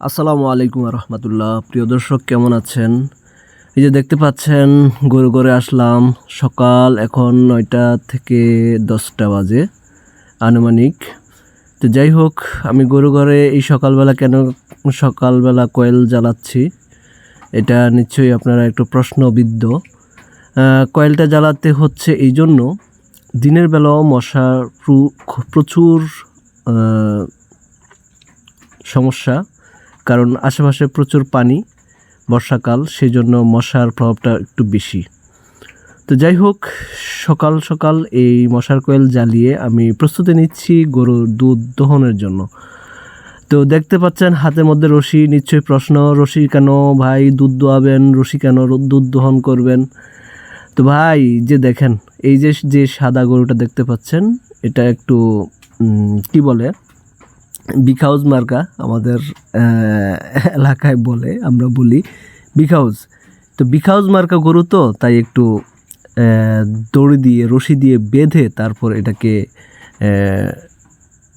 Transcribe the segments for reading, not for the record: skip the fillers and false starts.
আসসালামু আলাইকুম রহমতুল্লাহ। প্রিয় দর্শক, কেমন আছেন? এই যে দেখতে পাচ্ছেন, গরু ঘরে আসলাম। সকাল এখন 9টা থেকে 10টা বাজে আনুমানিক। তো যাই হোক, আমি গরু ঘরে এই সকালবেলা কয়েল জ্বালাচ্ছি। এটা নিশ্চয়ই আপনারা একটু প্রশ্নবিদ্ধ। কয়েলটা জ্বালাতে হচ্ছে এই জন্য, দিনের বেলাও মশার প্রচুর সমস্যা, কারণ আশেপাশে প্রচুর পানি, বর্ষাকাল, সেই জন্য মশার প্রভাবটা একটু বেশি। তো যাই হোক, সকাল সকাল এই মশার কয়েল জ্বালিয়ে আমি প্রস্তুতি নিচ্ছি গরুর দুধ দহনের জন্য। তো দেখতে পাচ্ছেন হাতের মধ্যে রশি। নিশ্চয়ই প্রশ্ন, রশি কেন ভাই? দুধ দোয়াবেন, রশি কেন দুধ দহন করবেন? তো ভাই, যে দেখেন, এই যে সাদা গরুটা দেখতে পাচ্ছেন, এটা একটু কি বলে, বিগ হাউস মার্কা আমাদের এলাকায় বলে, আমরা বলি বিগ হাউস। তো বিগ হাউস মার্কা গরু, তো তাই একটু দড়ি দিয়ে, রশি দিয়ে বেঁধে তারপর এটাকে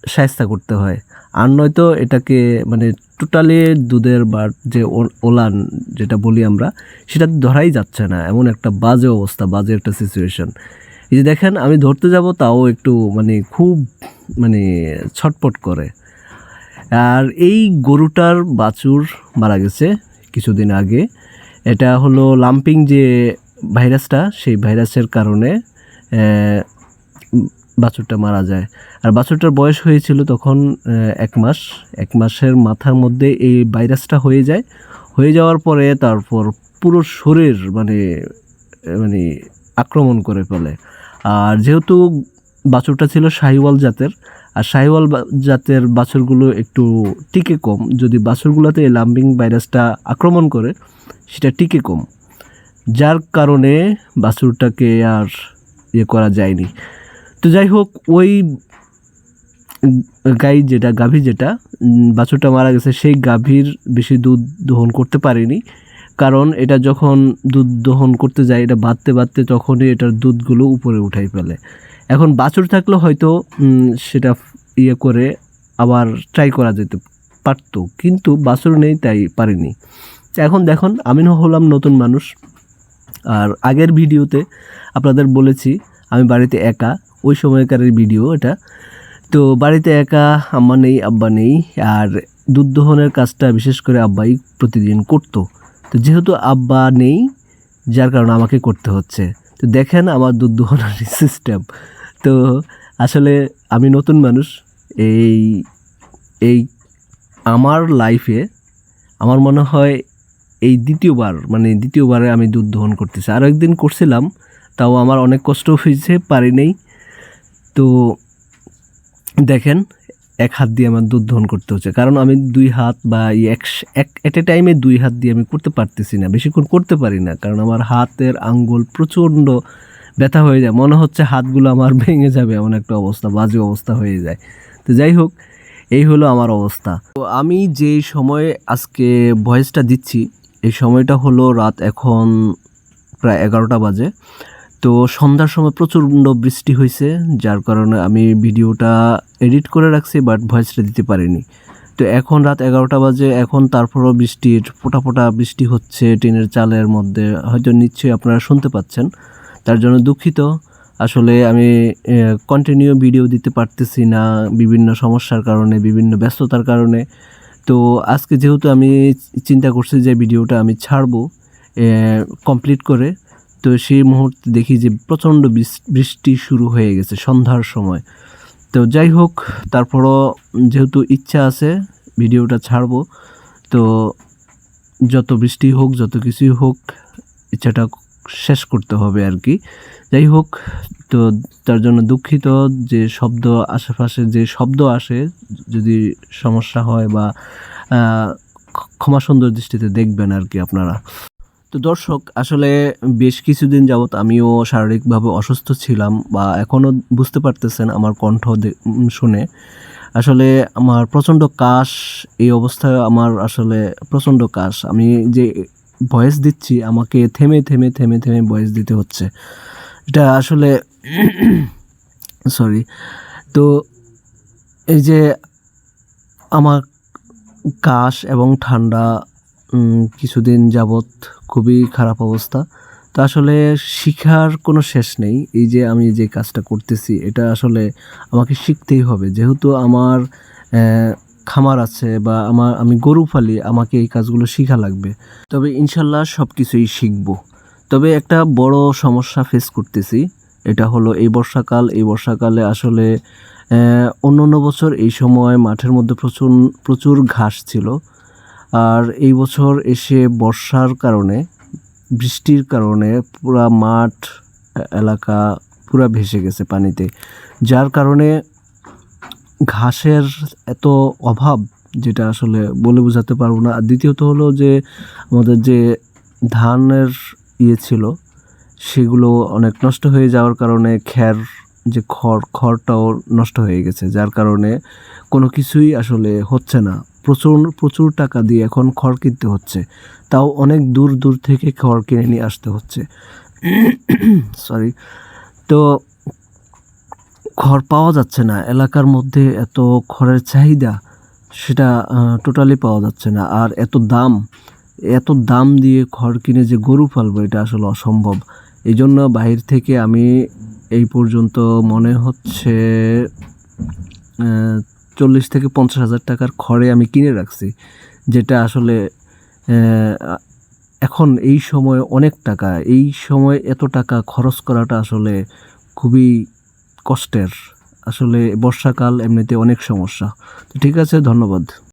শায়েস্তা করতে হয়। আর নয়তো এটাকে মানে টোটালি দুধের বা যে ওলান যেটা বলি আমরা, সেটা ধরাই যাচ্ছে না। এমন একটা বাজে অবস্থা, বাজে একটা সিচুয়েশন। এই যে দেখেন, আমি ধরতে যাব তাও একটু খুব ছটপট করে। আর এই গরুটার বাছুর মারা গেছে কিছুদিন আগে। এটা হলো লাম্পিং যে ভাইরাসটা, সেই ভাইরাসের কারণে বাছুরটা মারা যায়। আর বাছুরটার বয়স হয়েছিল তখন 1 মাস। 1 মাসের মাথার মধ্যে এই ভাইরাসটা হয়ে যায়। হয়ে যাওয়ার পরে তারপর পুরো শরীর মানে আক্রমণ করে ফেলে। আর যেহেতু বাছুরটা ছিল শাহিওয়াল জাতের, আর শাহিওয়াল জাতের বাছুরগুলো একটু টিকে কম। যদি বাছুরগুলোতে এই লাম্পিং ভাইরাসটা আক্রমণ করে, সেটা টিকে কম, যার কারণে বাছুরটাকে আর করা যায়নি। তো যাই হোক, ওই গাভী যেটা বাছুরটা মারা গেছে, সেই গাভীর বেশি দুধ দহন করতে পারিনি। কারণ এটা যখন দুধ দহন করতে যায়, এটা বাঁধতে তখনই এটার দুধগুলো উপরে উঠাই ফেলে। এখন বাছুর থাকলে হয়তো সেটা করে আবার ট্রাই করা যেতে পারতো, কিন্তু বাছুর নেই, তাই পারিনি। এখন দেখুন, আমি হলাম নতুন মানুষ। আর আগের ভিডিওতে আপনাদের বলেছি আমি বাড়িতে একা, ওই সময়কার ভিডিও এটা। তো বাড়িতে একা, আম্মা নেই, আব্বা নেই। আর দুধ দহনের কাজটা বিশেষ করে আব্বাই প্রতিদিন করতো। তো যেহেতু আব্বা নেই, যার কারণে আমাকে করতে হচ্ছে। তো দেখেন আমার দুধ দহনের সিস্টেম। তো আসলে আমি নতুন মানুষ। এই এই আমার লাইফে আমার মনে হয় এই দ্বিতীয়বারে আমি দুধ দহন করতেছি। আরও একদিন করছিলাম, তাও আমার অনেক কষ্ট হয়েছে, পারি নেই। তো দেখেন, 1 হাত দিয়ে আমার দুধ দহন করতে হচ্ছে, কারণ আমি 2 হাত বা এট এ টাইমে 2 হাত দিয়ে আমি করতে পারতেছি না, বেশিক্ষণ করতে পারি না। কারণ আমার হাতের আঙ্গুল প্রচণ্ড ব্যথা হয়ে যায়, মনে হচ্ছে হাতগুলো আমার ভেঙে যাবে, এমন একটা অবস্থা, বাজে অবস্থা হয়ে যায়। তো যাই হোক, এই হলো আমার অবস্থা। তো আমি যে সময়ে আজকে ভয়েসটা দিচ্ছি, এই সময়টা হলো রাত এখন প্রায় 11টা বাজে। তো সন্ধ্যার সময় প্রচণ্ড বৃষ্টি হয়েছে, যার কারণে আমি ভিডিওটা এডিট করে রাখছি, বাট ভয়েসটা দিতে পারিনি। তো এখন রাত 11টা বাজে, এখন তারপরও ফোঁটা ফোঁটা বৃষ্টি হচ্ছে টিনের চালের মধ্যে, হয়তো নিশ্চয়ই আপনারা শুনতে পাচ্ছেন। তার জন্য দুঃখিত। আসলে আমি কন্টিনিউ ভিডিও দিতে পারতেছি না, বিভিন্ন সমস্যার কারণে, বিভিন্ন ব্যস্ততার কারণে। তো আজকে যেহেতু আমি চিন্তা করছি যে ভিডিওটা আমি ছাড়বো কমপ্লিট করে, তো সেই মুহূর্তে দেখি যে প্রচণ্ড বৃষ্টি শুরু হয়ে গেছে সন্ধ্যার সময়। তো যাই হোক, তারপরও যেহেতু ইচ্ছা আছে ভিডিওটা ছাড়বো, তো যত বৃষ্টি হোক, যত কিছুই হোক, ইচ্ছাটা শেষ করতে হবে আর কি। যাই হোক, তো তার জন্য দুঃখিত। যে আশেপাশে যে শব্দ আসে, যদি সমস্যা হয় বা ক্ষমা সুন্দর দৃষ্টিতে দেখবেন আর কি আপনারা। তো দর্শক, আসলে বেশ কিছুদিন যাবৎ আমিও শারীরিকভাবে অসুস্থ ছিলাম, বা এখনও বুঝতে পারতেছেন আমার কণ্ঠ শুনে। আসলে আমার প্রচণ্ড কাশ, এই অবস্থায় আমার আসলে প্রচণ্ড কাশ। আমি যে ভয়েস দিচ্ছি, আমাকে থেমে থেমে থেমে থেমে ভয়েস দিতে হচ্ছে। এটা আসলে সরি। তো এই যে আমার কাশ এবং ঠান্ডা কিছুদিন যাবৎ খুবই খারাপ অবস্থা। তো আসলে শিখার কোনো শেষ নেই। এই যে আমি যে কাজটা করতেছি এটা আসলে আমাকে শিখতেই হবে। যেহেতু আমার খামার আছে বা আমি গরু পালি, আমাকে এই কাজগুলো শিখা লাগবে। তবে ইনশাল্লাহ সব কিছুই শিখব। তবে একটা বড় সমস্যা ফেস করতেছি। এটা হলো এই বর্ষাকালে আসলে অন্য বছর এই সময় মাঠের মধ্যে প্রচুর ঘাস ছিল। আর এই বছর এসে বর্ষার কারণে, বৃষ্টির কারণে পুরা মাঠ এলাকা পুরা ভেসে গেছে পানিতে। যার কারণে ঘাসের এত অভাব, যেটা আসলে বলে বোঝাতে পারবো না। আর দ্বিতীয়ত হলো যে আমাদের যে ধানের ছিল সেগুলো অনেক নষ্ট হয়ে যাওয়ার কারণে যে খড়টাও নষ্ট হয়ে গেছে। যার কারণে কোনো কিছুই আসলে হচ্ছে না। প্রচুর টাকা দিয়ে এখন খড় কিনতে হচ্ছে, তাও অনেক দূর থেকে খড় কিনে নিয়ে আসতে হচ্ছে। সরি। তো খড় পাওয়া যাচ্ছে না এলাকার মধ্যে, এত খড়ের চাহিদা সেটা টোটালি পাওয়া যাচ্ছে না। আর এত দাম দিয়ে খড় কিনে যে গরু পালবো এটা আসলে অসম্ভব। এই জন্য বাহির থেকে আমি এই পর্যন্ত মনে হচ্ছে 40 থেকে 50 হাজার টাকার খড়ে আমি কিনে রাখছি, যেটা আসলে এখন এই সময় অনেক টাকা। এই সময় এত টাকা খরচ করাটা আসলে খুবই কষ্টের। আসলে বর্ষাকাল এমনিতে অনেক সমস্যা। তো ঠিক আছে, ধন্যবাদ।